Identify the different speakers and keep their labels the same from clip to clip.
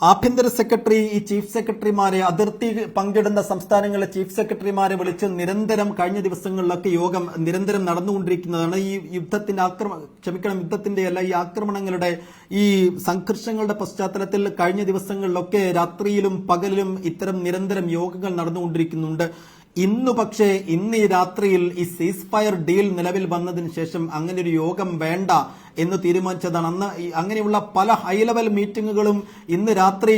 Speaker 1: ആഭ്യന്തര സെക്രട്ടറി ഈ ചീഫ് സെക്രട്ടറിമാരെ അതിർത്തി പങ്കിടുന്ന സംസ്ഥാനങ്ങളിലെ ചീഫ് സെക്രട്ടറിമാരെ വിളിച്ച് നിരന്തരം കഴിഞ്ഞ ദിവസങ്ങളിലൊക്കെ യോഗം നിരന്തരം നടന്നുകൊണ്ടിരിക്കുന്നതാണ്. ഈ യുദ്ധത്തിന്റെ അല്ല ഈ ആക്രമണങ്ങളുടെ ഈ സംഘർഷങ്ങളുടെ പശ്ചാത്തലത്തിൽ കഴിഞ്ഞ ദിവസങ്ങളിലൊക്കെ രാത്രിയിലും പകലിലും ഇത്തരം നിരന്തരം യോഗങ്ങൾ നടന്നുകൊണ്ടിരിക്കുന്നുണ്ട്. പക്ഷേ ഇന്ന് ഈ രാത്രിയിൽ ഈ സീസ് ഫയർ ഡീൽ നിലവിൽ വന്നതിന് ശേഷം അങ്ങനെ ഒരു യോഗം വേണ്ട എന്ന് തീരുമാനിച്ചതാണ്. അന്ന് അങ്ങനെയുള്ള പല ഹൈ ലെവൽ മീറ്റിംഗുകളും ഇന്ന് രാത്രി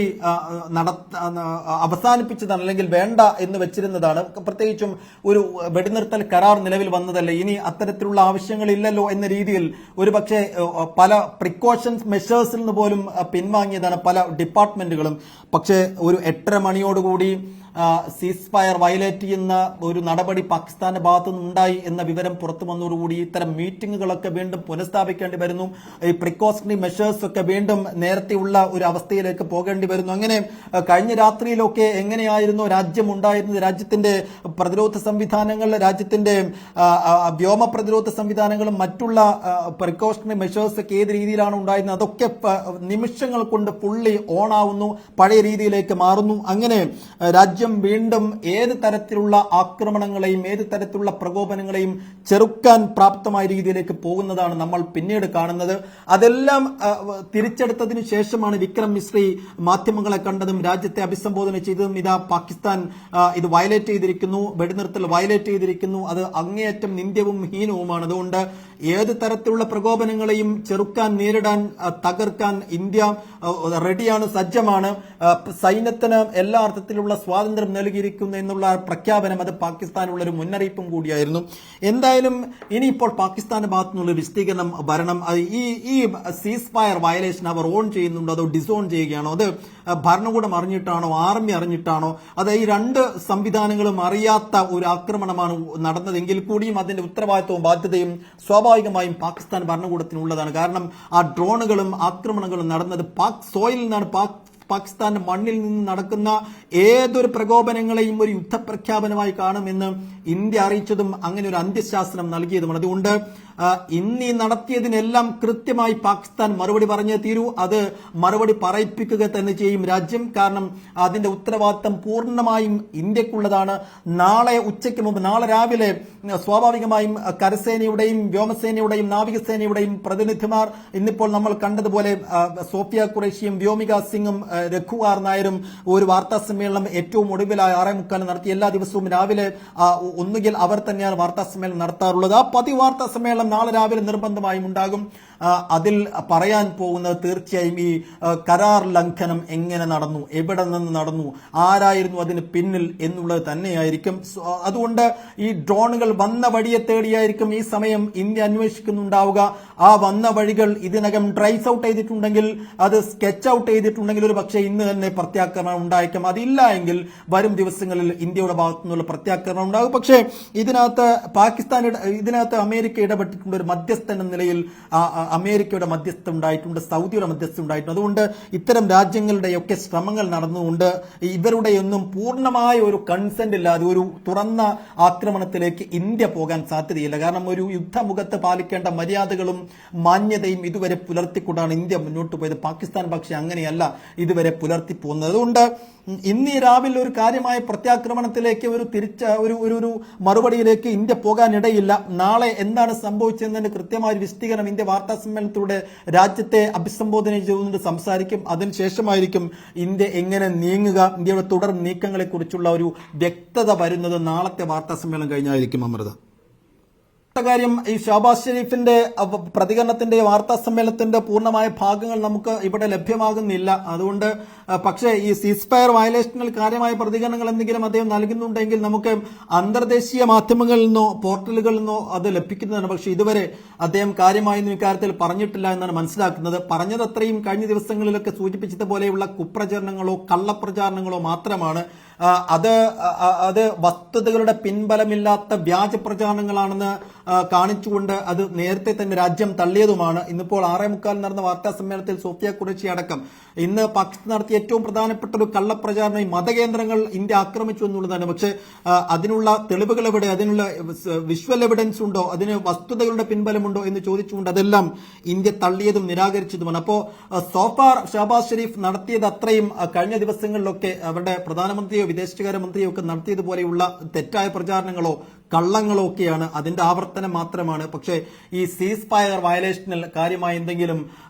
Speaker 1: അവസാനിപ്പിച്ചതാണ്, അല്ലെങ്കിൽ വേണ്ട എന്ന് വെച്ചിരുന്നതാണ്. പ്രത്യേകിച്ചും ഒരു വെടിനിർത്തൽ കരാർ നിലവിൽ വന്നതല്ലേ, ഇനി അത്തരത്തിലുള്ള ആവശ്യങ്ങളില്ലല്ലോ എന്ന രീതിയിൽ ഒരുപക്ഷെ പല പ്രിക്കോഷൻസ് മെഷേഴ്സിൽ നിന്ന് പോലും പിൻവാങ്ങിയതാണ് പല ഡിപ്പാർട്ട്മെന്റുകളും. പക്ഷേ ഒരു 8:30 മണിയോടുകൂടി സീസ് ഫയർ വയലേറ്റ് ചെയ്യുന്ന ഒരു നടപടി പാകിസ്ഥാന്റെ ഭാഗത്തുനിന്ന് ഉണ്ടായി എന്ന വിവരം പുറത്തു വന്നതോടുകൂടി ഇത്തരം മീറ്റിംഗുകളൊക്കെ വീണ്ടും പുനഃസ്ഥാപിക്കേണ്ടി വരുന്നു. ഈ പ്രിക്കോഷണറി മെഷേഴ്സ് ഒക്കെ വീണ്ടും നേരത്തെയുള്ള ഒരു അവസ്ഥയിലേക്ക് പോകേണ്ടി വരുന്നു. അങ്ങനെ കഴിഞ്ഞ രാത്രിയിലൊക്കെ എങ്ങനെയായിരുന്നു രാജ്യം ഉണ്ടായിരുന്നത്, രാജ്യത്തിന്റെ പ്രതിരോധ സംവിധാനങ്ങൾ, രാജ്യത്തിന്റെ വ്യോമ പ്രതിരോധ സംവിധാനങ്ങളും മറ്റുള്ള പ്രിക്കോഷണറി മെഷേഴ്സ് ഒക്കെ ഏത് രീതിയിലാണ് ഉണ്ടായിരുന്നത്, അതൊക്കെ നിമിഷങ്ങൾ കൊണ്ട് ഫുള്ളി ഓൺ ആവുന്നു, പഴയ രീതിയിലേക്ക് മാറുന്നു. അങ്ങനെ രാജ്യം വീണ്ടും ഏത് തരത്തിലുള്ള ആക്രമണങ്ങളെയും ഏത് തരത്തിലുള്ള പ്രകോപനങ്ങളെയും ചെറുക്കാൻ പ്രാപ്തമായ രീതിയിലേക്ക് പോകുന്നതാണ് നമ്മൾ പിന്നീട് കാണുന്നത്. അതെല്ലാം തിരിച്ചെടുത്തതിനു ശേഷമാണ് വിക്രം മിശ്രി മാധ്യമങ്ങളെ കണ്ടതും രാജ്യത്തെ അഭിസംബോധന ചെയ്തതും ഇതാ പാകിസ്ഥാൻ ഇത് വയലേറ്റ് ചെയ്തിരിക്കുന്നു, വെടിനിർത്തൽ വയലേറ്റ് ചെയ്തിരിക്കുന്നു, അത് അങ്ങേയറ്റം നിന്ദ്യവും ഹീനവുമാണ്. അതുകൊണ്ട് ഏത് തരത്തിലുള്ള പ്രകോപനങ്ങളെയും ചെറുക്കാൻ, നേരിടാൻ, തകർക്കാൻ ഇന്ത്യ റെഡിയാണ്, സജ്ജമാണ്. സൈന്യത്തിന് എല്ലാ അർത്ഥത്തിലുള്ള സ്വാതന്ത്ര്യം നൽകിയിരിക്കുന്നു എന്നുള്ള പ്രഖ്യാപനം അത് പാകിസ്ഥാനുള്ള ഒരു മുന്നറിയിപ്പും കൂടിയായിരുന്നു. എന്തായാലും ഇനിയിപ്പോൾ പാകിസ്ഥാന്റെ ഭാഗത്തുനിന്നുള്ള വിശദീകരണം വരണം. ഈ സീസ് ഫയർ വയലേഷൻ അവർ ഓൺ ചെയ്യുന്നുണ്ടോ അതോ ഡിസോൺ ചെയ്യുകയാണോ, അത് ഭരണകൂടം അറിഞ്ഞിട്ടാണോ ആർമി അറിഞ്ഞിട്ടാണോ, അത് ഈ രണ്ട് സംവിധാനങ്ങളും അറിയാത്ത ഒരു ആക്രമണമാണ് നടന്നതെങ്കിൽ കൂടിയും അതിന്റെ ഉത്തരവാദിത്വവും ബാധ്യതയും സ്വാഭാവികമായും പാകിസ്ഥാൻ ഭരണകൂടത്തിനുള്ളതാണ്. കാരണം ആ ഡ്രോണുകളും ആക്രമണങ്ങളും നടന്നത് പാക് സോയിലിൽ നിന്നാണ്. പാകിസ്ഥാന്റെ മണ്ണിൽ നിന്ന് നടക്കുന്ന ഏതൊരു പ്രകോപനങ്ങളെയും ഒരു യുദ്ധപ്രഖ്യാപനമായി കാണുമെന്ന് ഇന്ത്യ അറിയിച്ചതും അങ്ങനെ ഒരു അന്ത്യശാസനം നൽകിയതുമാണ്. അതുകൊണ്ട് ഇന്ന് നടത്തിയതിനെല്ലാം കൃത്യമായി പാകിസ്ഥാൻ മറുപടി പറഞ്ഞേ തീരൂ. അത് മറുപടി പറയിപ്പിക്കുക തന്നെ ചെയ്യും രാജ്യം. കാരണം അതിന്റെ ഉത്തരവാദിത്തം പൂർണ്ണമായും ഇന്ത്യക്കുള്ളതാണ്. നാളെ ഉച്ചയ്ക്ക് മുമ്പ്, നാളെ രാവിലെ സ്വാഭാവികമായും കരസേനയുടെയും വ്യോമസേനയുടെയും നാവികസേനയുടെയും പ്രതിനിധിമാർ, ഇന്നിപ്പോൾ നമ്മൾ കണ്ടതുപോലെ സോഫിയ ഖുറേഷിയും വ്യോമിക സിംഗും രഘു ആർ നായരും ഒരു വാർത്താ സമ്മേളനം ഏറ്റവും ഒടുവിലായി 6:45 നടത്തി. എല്ലാ ദിവസവും രാവിലെ ഒന്നുകിൽ അവർ തന്നെയാണ് വാർത്താ സമ്മേളനം നടത്താറുള്ളത്. ആ പതിവ് വാർത്താ സമ്മേളനം നാളെ രാവിലെ നിർബന്ധമായും ഉണ്ടാകും. അതിൽ പറയാൻ പോകുന്നത് തീർച്ചയായും ഈ കരാർ ലംഘനം എങ്ങനെ നടന്നു, എവിടെ നിന്ന് നടന്നു, ആരായിരുന്നു അതിന് പിന്നിൽ എന്നുള്ളത് തന്നെയായിരിക്കും. അതുകൊണ്ട് ഈ ഡ്രോണുകൾ വന്ന വഴിയെ തേടിയായിരിക്കും ഈ സമയം ഇന്ത്യ അന്വേഷിക്കുന്നുണ്ടാവുക. ആ വന്ന വഴികൾ ഇതിനകം ട്രേസ് ഔട്ട് ചെയ്തിട്ടുണ്ടെങ്കിൽ, അത് സ്കെച്ച് ഔട്ട് ചെയ്തിട്ടുണ്ടെങ്കിൽ ഒരു പക്ഷേ ഇന്ന് തന്നെ പ്രത്യാക്രമണം ഉണ്ടായിരിക്കും. അതില്ല എങ്കിൽ വരും ദിവസങ്ങളിൽ ഇന്ത്യയുടെ ഭാഗത്തു നിന്നുള്ള പ്രത്യാക്രമണം ഉണ്ടാകും. പക്ഷേ ഇതിനകത്ത് അമേരിക്ക ഇടപെട്ടിട്ടുണ്ട്. ഒരു മധ്യസ്ഥൻ എന്ന നിലയിൽ അമേരിക്കയുടെ മധ്യസ്ഥ ഉണ്ടായിട്ടുണ്ട്, സൗദിയുടെ മധ്യസ്ഥ ഉണ്ടായിട്ടുണ്ട്. അതുകൊണ്ട് ഇത്തരം രാജ്യങ്ങളുടെയൊക്കെ ശ്രമങ്ങൾ നടന്നുകൊണ്ട് ഇവരുടെയൊന്നും പൂർണ്ണമായ ഒരു കൺസെന്റ് ഇല്ലാതെ ഒരു തുറന്ന ആക്രമണത്തിലേക്ക് ഇന്ത്യ പോകാൻ സാധ്യതയില്ല. കാരണം ഒരു യുദ്ധമുഖത്ത് പാലിക്കേണ്ട മര്യാദകളും മാന്യതയും ഇതുവരെ പുലർത്തിക്കൊണ്ടാണ് ഇന്ത്യ മുന്നോട്ട് പോയത്. പാകിസ്ഥാൻ പക്ഷേ അങ്ങനെയല്ല ഇതുവരെ പുലർത്തി പോകുന്നത്. അതുകൊണ്ട് ഇന്ന് രാവിലെ ഒരു കാര്യമായ പ്രത്യാക്രമണത്തിലേക്ക് ഒരു മറുപടിയിലേക്ക് ഇന്ത്യ പോകാനിടയില്ല. നാളെ എന്താണ് സംഭവിച്ചതെന്നതിന് കൃത്യമായ വിശദീകരണം ഇന്ത്യ വാർത്താ സമ്മേളനത്തിലൂടെ രാജ്യത്തെ അഭിസംബോധന ചെയ്തുകൊണ്ട് സംസാരിക്കും. അതിനുശേഷമായിരിക്കും ഇന്ത്യ എങ്ങനെ നീങ്ങുക, ഇന്ത്യയുടെ തുടർ നീക്കങ്ങളെ കുറിച്ചുള്ള ഒരു വ്യക്തത വരുന്നത് നാളത്തെ വാർത്താ സമ്മേളനം കഴിഞ്ഞായിരിക്കും. അമൃത, കാര്യം ഈ ഷഹബാസ് ഷെരീഫിന്റെ പ്രതികരണത്തിന്റെ വാർത്താ സമ്മേളനത്തിന്റെ പൂർണ്ണമായ ഭാഗങ്ങൾ നമുക്ക് ഇവിടെ ലഭ്യമാകുന്നില്ല. അതുകൊണ്ട് പക്ഷേ ഈ സീസ് ഫയർ വയലേഷനിൽ കാര്യമായ പ്രതികരണങ്ങൾ എന്തെങ്കിലും അദ്ദേഹം നൽകുന്നുണ്ടെങ്കിൽ നമുക്ക് അന്തർദേശീയ മാധ്യമങ്ങളിൽ നിന്നോ പോർട്ടലുകളിൽ നിന്നോ അത് ലഭിക്കുന്നതാണ്. പക്ഷെ ഇതുവരെ അദ്ദേഹം കാര്യമായൊന്നും ഇക്കാര്യത്തിൽ പറഞ്ഞിട്ടില്ല എന്നാണ് മനസ്സിലാക്കുന്നത്. പറഞ്ഞത് അത്രയും കഴിഞ്ഞ ദിവസങ്ങളിലൊക്കെ സൂചിപ്പിച്ചതുപോലെയുള്ള കുപ്രചരണങ്ങളോ കള്ളപ്രചാരണങ്ങളോ മാത്രമാണ്. അത് വസ്തുതകളുടെ പിൻബലമില്ലാത്ത വ്യാജ പ്രചാരണങ്ങളാണെന്ന് കാണിച്ചുകൊണ്ട് അത് നേരത്തെ തന്നെ രാജ്യം തള്ളിയതുമാണ്. ഇന്നിപ്പോൾ 6:45 നടന്ന വാർത്താ സമ്മേളനത്തിൽ സോഫിയ ഖുറേഷി അടക്കം ഇന്ന് പാകിസ്ഥാൻ നടത്തിയ ഏറ്റവും പ്രധാനപ്പെട്ട ഒരു കള്ളപ്രചാരണം ഈ മതകേന്ദ്രങ്ങൾ ഇന്ത്യ ആക്രമിച്ചു എന്നുള്ളതാണ്. പക്ഷെ അതിനുള്ള തെളിവുകൾ എവിടെ, അതിനുള്ള വിഷ്വൽ എവിഡൻസ് ഉണ്ടോ, അതിന് വസ്തുതകളുടെ പിൻബലമുണ്ടോ എന്ന് ചോദിച്ചുകൊണ്ട് അതെല്ലാം ഇന്ത്യ തള്ളിയതും നിരാകരിച്ചതുമാണ്. അപ്പോ സോഫാർ ഷഹബാസ് ഷെരീഫ് നടത്തിയത് അത്രയും കഴിഞ്ഞ ദിവസങ്ങളിലൊക്കെ അവരുടെ പ്രധാനമന്ത്രിയോ വിദേശകാര്യമന്ത്രിയോ ഒക്കെ നടത്തിയതുപോലെയുള്ള തെറ്റായ പ്രചാരണങ്ങളോ കള്ളങ്ങളോ ഒക്കെയാണ്, അതിന്റെ ആവർത്തനം മാത്രമാണ്. പക്ഷേ ഈ സീസ് ഫയർ വയലേഷനിൽ കാര്യമായ എന്തെങ്കിലും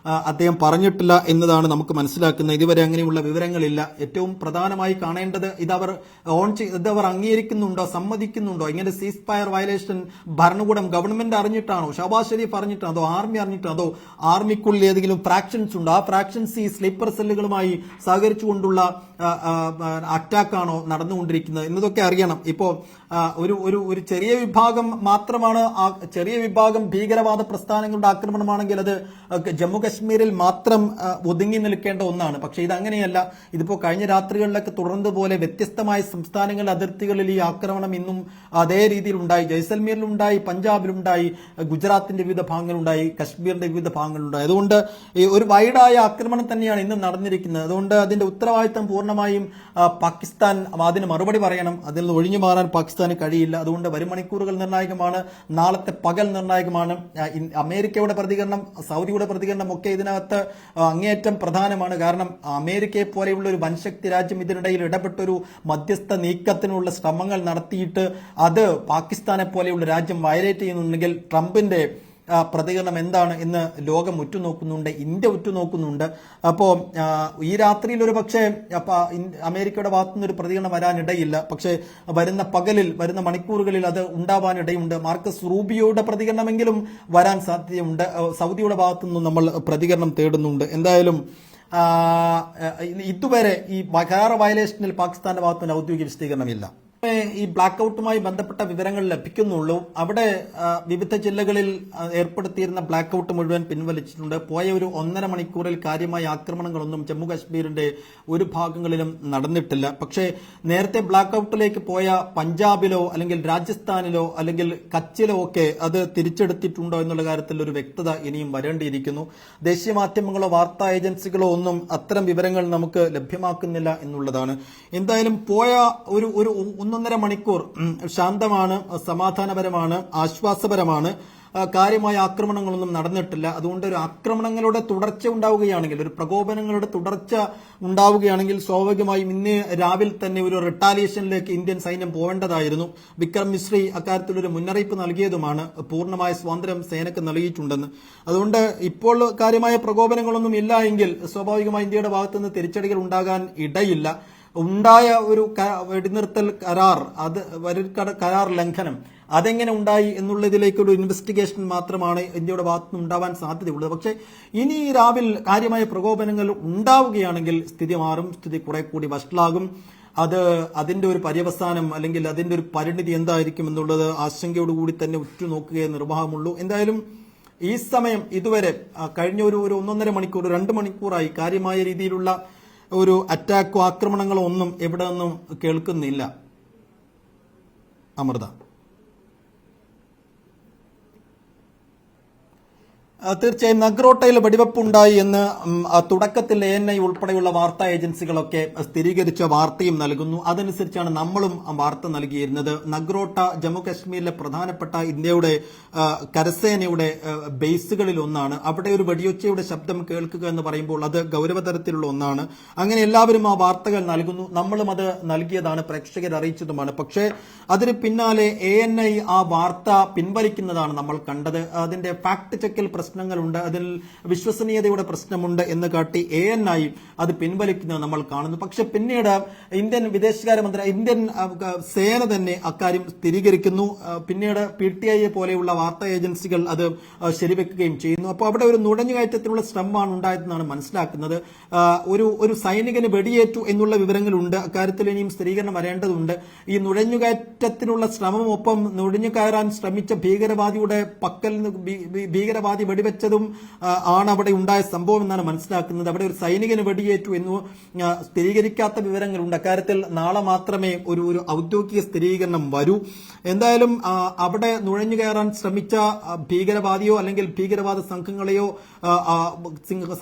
Speaker 1: അദ്ദേഹം പറഞ്ഞിട്ടില്ല എന്നതാണ് നമുക്ക് മനസ്സിലാക്കുന്നത്. ഇതുവരെ അങ്ങനെയുള്ള വിവരങ്ങളില്ല. ഏറ്റവും പ്രധാനമായി കാണേണ്ടത് ഇതവർ അംഗീകരിക്കുന്നുണ്ടോ, സമ്മതിക്കുന്നുണ്ടോ? ഇങ്ങനെ സീസ് ഫയർ വയലേഷൻ ഭരണകൂടം ഗവൺമെന്റ് അറിഞ്ഞിട്ടാണോ, ഷഹബാസ് ഷെരീഫ് അറിഞ്ഞിട്ടാണോ, അതോ ആർമി അറിഞ്ഞിട്ടാണോ, അതോ ആർമിക്കുള്ളിൽ ഏതെങ്കിലും ഫ്രാക്ഷൻസ് ഉണ്ടോ, ആ ഫ്രാക്ഷൻസ് ഈ സ്ലീപ്പർ സെല്ലുകളുമായി സഹകരിച്ചുകൊണ്ടുള്ള അറ്റാക്കാണോ നടന്നുകൊണ്ടിരിക്കുന്നത് എന്നതൊക്കെ അറിയണം. ഇപ്പോ ഒരു ചെറിയ വിഭാഗം മാത്രമാണ്, ചെറിയ വിഭാഗം ഭീകരവാദ പ്രസ്ഥാനങ്ങളുടെ ആക്രമണമാണെങ്കിൽ അത് ജമ്മു കശ്മീരിൽ മാത്രം ഒതുങ്ങി നിൽക്കേണ്ട ഒന്നാണ്. പക്ഷെ ഇതങ്ങനെയല്ല. ഇതിപ്പോ കഴിഞ്ഞ രാത്രികളിലൊക്കെ തുടർന്നതുപോലെ വ്യത്യസ്തമായ സംസ്ഥാനങ്ങളുടെ അതിർത്തികളിൽ ഈ ആക്രമണം ഇന്നും അതേ രീതിയിൽ ഉണ്ടായി. ജയ്സൽമീറിലുണ്ടായി, പഞ്ചാബിലുണ്ടായി, ഗുജറാത്തിന്റെ വിവിധ ഭാഗങ്ങളുണ്ടായി, കശ്മീരിന്റെ വിവിധ ഭാഗങ്ങളുണ്ടായി. അതുകൊണ്ട് ഒരു വൈഡായ ആക്രമണം തന്നെയാണ് ഇന്നും നടന്നിരിക്കുന്നത്. അതുകൊണ്ട് അതിന്റെ ഉത്തരവാദിത്തം പൂർണ്ണമായും പാകിസ്ഥാൻ അതിന് മറുപടി പറയണം. അതിൽ നിന്ന് ഒഴിഞ്ഞു മാറാൻ പാകിസ്ഥാന് കഴിയില്ല. അതുകൊണ്ട് വരും മണിക്കൂറുകൾ നിർണായകമാണ്, നാളത്തെ പകൽ നിർണായകമാണ്. അമേരിക്കയുടെ പ്രതികരണം, സൗദിയുടെ പ്രതികരണം ഒക്കെ ഇതിനകത്ത് അങ്ങേയറ്റം പ്രധാനമാണ്. കാരണം അമേരിക്കയെ പോലെയുള്ള ഒരു വൻശക്തി രാജ്യം ഇതിനിടയിൽ ഇടപെട്ടൊരു മധ്യസ്ഥ നീക്കത്തിനുള്ള ശ്രമങ്ങൾ നടത്തിയിട്ട് അത് പാകിസ്ഥാനെ പോലെയുള്ള രാജ്യം വയലേറ്റ് ചെയ്യുന്നുണ്ടെങ്കിൽ ട്രംപിന്റെ പ്രതികരണം എന്താണ് എന്ന് ലോകം ഉറ്റുനോക്കുന്നുണ്ട്, ഇന്ത്യ ഉറ്റുനോക്കുന്നുണ്ട്. അപ്പോ ഈ രാത്രിയിൽ ഒരു പക്ഷേ അമേരിക്കയുടെ ഭാഗത്തുനിന്ന് ഒരു പ്രതികരണം വരാനിടയില്ല. പക്ഷേ വരുന്ന പകലിൽ, വരുന്ന മണിക്കൂറുകളിൽ അത് ഉണ്ടാവാനിടയുണ്ട്. മാർക്കസ് റൂബിയോയുടെ പ്രതികരണമെങ്കിലും വരാൻ സാധ്യതയുണ്ട്. സൗദിയുടെ ഭാഗത്തുനിന്നും നമ്മൾ പ്രതികരണം തേടുന്നുണ്ട്. എന്തായാലും ഇതുവരെ ഈ കരാർ വയലേഷനിൽ പാകിസ്ഥാന്റെ ഭാഗത്തുനിന്ന് ഔദ്യോഗിക വിശദീകരണമില്ല. ഈ ബ്ലാക്ക് ഔട്ടുമായി ബന്ധപ്പെട്ട വിവരങ്ങൾ ലഭിക്കുന്നുള്ളൂ. അവിടെ വിവിധ ജില്ലകളിൽ ഏർപ്പെടുത്തിയിരുന്ന ബ്ലാക്ക് ഔട്ട് മുഴുവൻ പിൻവലിച്ചിട്ടുണ്ട്. പോയ ഒരു 1.5 മണിക്കൂറിൽ കാര്യമായ ആക്രമണങ്ങളൊന്നും ജമ്മു കാശ്മീരിന്റെ ഒരു ഭാഗങ്ങളിലും നടന്നിട്ടില്ല. പക്ഷേ നേരത്തെ ബ്ലാക്ക് ഔട്ടിലേക്ക് പോയ പഞ്ചാബിലോ അല്ലെങ്കിൽ രാജസ്ഥാനിലോ അല്ലെങ്കിൽ കച്ചിലോ ഒക്കെ അത് തിരിച്ചെടുത്തിട്ടുണ്ടോ എന്നുള്ള കാര്യത്തിൽ ഒരു വ്യക്തത ഇനിയും വരേണ്ടിയിരിക്കുന്നു. ദേശീയ മാധ്യമങ്ങളോ വാർത്താ ഏജൻസികളോ ഒന്നും അത്തരം വിവരങ്ങൾ നമുക്ക് ലഭ്യമാക്കുന്നില്ല എന്നുള്ളതാണ്. എന്തായാലും പോയ ഒരു 1.5 മണിക്കൂർ ശാന്തമാണ്, സമാധാനപരമാണ്, ആശ്വാസപരമാണ്. കാര്യമായ ആക്രമണങ്ങളൊന്നും നടന്നിട്ടില്ല. അതുകൊണ്ട് ഒരു ആക്രമണങ്ങളുടെ തുടർച്ച ഉണ്ടാവുകയാണെങ്കിൽ, ഒരു പ്രകോപനങ്ങളുടെ തുടർച്ച ഉണ്ടാവുകയാണെങ്കിൽ സ്വാഭാവികമായും ഇന്ന് രാവിലെ തന്നെ ഒരു റിട്ടാലിയേഷനിലേക്ക് ഇന്ത്യൻ സൈന്യം പോവേണ്ടതായിരുന്നു. വിക്രം മിശ്രി അക്കാര്യത്തിലൊരു മുന്നറിയിപ്പ് നൽകിയതുമാണ്. പൂർണ്ണമായ സ്വാതന്ത്ര്യം സേനയ്ക്ക് നൽകിയിട്ടുണ്ടെന്ന്. അതുകൊണ്ട് ഇപ്പോൾ കാര്യമായ പ്രകോപനങ്ങളൊന്നും ഇല്ല എങ്കിൽ സ്വാഭാവികമായി ഇന്ത്യയുടെ ഭാഗത്തുനിന്ന് തിരിച്ചടികൾ ഉണ്ടാകാൻ ഇടയില്ല. ഉണ്ടായ ഒരു വെടിനിർത്തൽ കരാർ, അത് കരാർ ലംഘനം അതെങ്ങനെ ഉണ്ടായി എന്നുള്ളതിലേക്കൊരു ഇൻവെസ്റ്റിഗേഷൻ മാത്രമാണ് ഇന്ത്യയുടെ ഭാഗത്തുനിന്ന് ഉണ്ടാവാൻ സാധ്യതയുള്ളത്. പക്ഷേ ഇനി രാവിലെ കാര്യമായ പ്രകോപനങ്ങൾ ഉണ്ടാവുകയാണെങ്കിൽ സ്ഥിതി മാറും, സ്ഥിതി കുറെ കൂടി വഷളാകും. അതിന്റെ ഒരു പര്യവസാനം അല്ലെങ്കിൽ അതിന്റെ ഒരു പരിണിതി എന്തായിരിക്കും എന്നുള്ളത് ആശങ്കയോടുകൂടി തന്നെ ഉറ്റുനോക്കുകയേ നിർവാഹമുള്ളൂ. എന്തായാലും ഈ സമയം ഇതുവരെ കഴിഞ്ഞ ഒരു 1.5 മണിക്കൂർ 2 മണിക്കൂറായി കാര്യമായ രീതിയിലുള്ള ഒരു അറ്റാക്കോ ആക്രമണങ്ങളോ ഒന്നും എവിടെ നിന്നും കേൾക്കുന്നില്ല. അമൃത, തീർച്ചയായും നഗ്രോട്ടയിൽ വെടിവെപ്പുണ്ടായി എന്ന് തുടക്കത്തിൽ ANI ഉൾപ്പെടെയുള്ള വാർത്താ ഏജൻസികളൊക്കെ സ്ഥിരീകരിച്ച വാർത്തയും നൽകുന്നു. അതനുസരിച്ചാണ് നമ്മളും വാർത്ത നൽകിയിരുന്നത്. നഗ്രോട്ട ജമ്മു കാശ്മീരിലെ പ്രധാനപ്പെട്ട ഇന്ത്യയുടെ കരസേനയുടെ ബേസുകളിൽ ഒന്നാണ്. അവിടെ ഒരു വെടിയൊച്ചയുടെ ശബ്ദം കേൾക്കുക എന്ന് പറയുമ്പോൾ അത് ഗൗരവതരത്തിലുള്ള ഒന്നാണ്. അങ്ങനെ എല്ലാവരും ആ വാർത്തകൾ നൽകുന്നു, നമ്മളും അത് നൽകിയതാണ്, പ്രേക്ഷകർ അറിയിച്ചതുമാണ്. പക്ഷേ അതിന് പിന്നാലെ ANI ആ വാർത്ത പിൻവലിക്കുന്നതാണ് നമ്മൾ കണ്ടത്. അതിന്റെ ഫാക്ട് ചെക്കിൽ പ്രശ്നങ്ങളുണ്ട്, അതിൽ വിശ്വസനീയതയുടെ പ്രശ്നമുണ്ട് എന്ന് കാട്ടി ANI അത് പിൻവലിക്കുന്നത് നമ്മൾ കാണുന്നു. പക്ഷെ പിന്നീട് ഇന്ത്യൻ വിദേശകാര്യമന്ത്രി, ഇന്ത്യൻ സേന തന്നെ അക്കാര്യം സ്ഥിരീകരിക്കുന്നു. പിന്നീട് PTI പോലെയുള്ള വാർത്താ ഏജൻസികൾ അത് ശരിവെക്കുകയും ചെയ്യുന്നു. അപ്പോൾ അവിടെ ഒരു നുഴഞ്ഞുകയറ്റത്തിനുള്ള ശ്രമമാണ് ഉണ്ടായതെന്നാണ് മനസ്സിലാക്കുന്നത്. ഒരു സൈനികന് വെടിയേറ്റു എന്നുള്ള വിവരങ്ങളുണ്ട്. അക്കാര്യത്തിൽ ഇനിയും സ്ഥിരീകരണം വരേണ്ടതുണ്ട്. ഈ നുഴഞ്ഞുകയറ്റത്തിനുള്ള ശ്രമം, ഒപ്പം നുഴഞ്ഞു കയറാൻ ശ്രമിച്ച ഭീകരവാദിയുടെ പക്കൽ ഭീകരവാദി വെടിവെച്ച് വെടിവെച്ചതും ആണ് അവിടെ ഉണ്ടായ സംഭവം എന്നാണ് മനസ്സിലാക്കുന്നത്. അവിടെ ഒരു സൈനികന് വെടിയേറ്റു എന്ന് സ്ഥിരീകരിക്കാത്ത വിവരങ്ങളുണ്ട്. അക്കാര്യത്തിൽ നാളെ മാത്രമേ ഒരു ഔദ്യോഗിക സ്ഥിരീകരണം വരൂ. എന്തായാലും അവിടെ നുഴഞ്ഞു കയറാൻ ശ്രമിച്ച ഭീകരവാദിയോ അല്ലെങ്കിൽ ഭീകരവാദ സംഘങ്ങളെയോ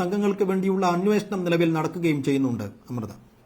Speaker 1: സംഘങ്ങൾക്ക് വേണ്ടിയുള്ള അന്വേഷണം നിലവിൽ നടക്കുകയും ചെയ്യുന്നുണ്ട്. അമൃത.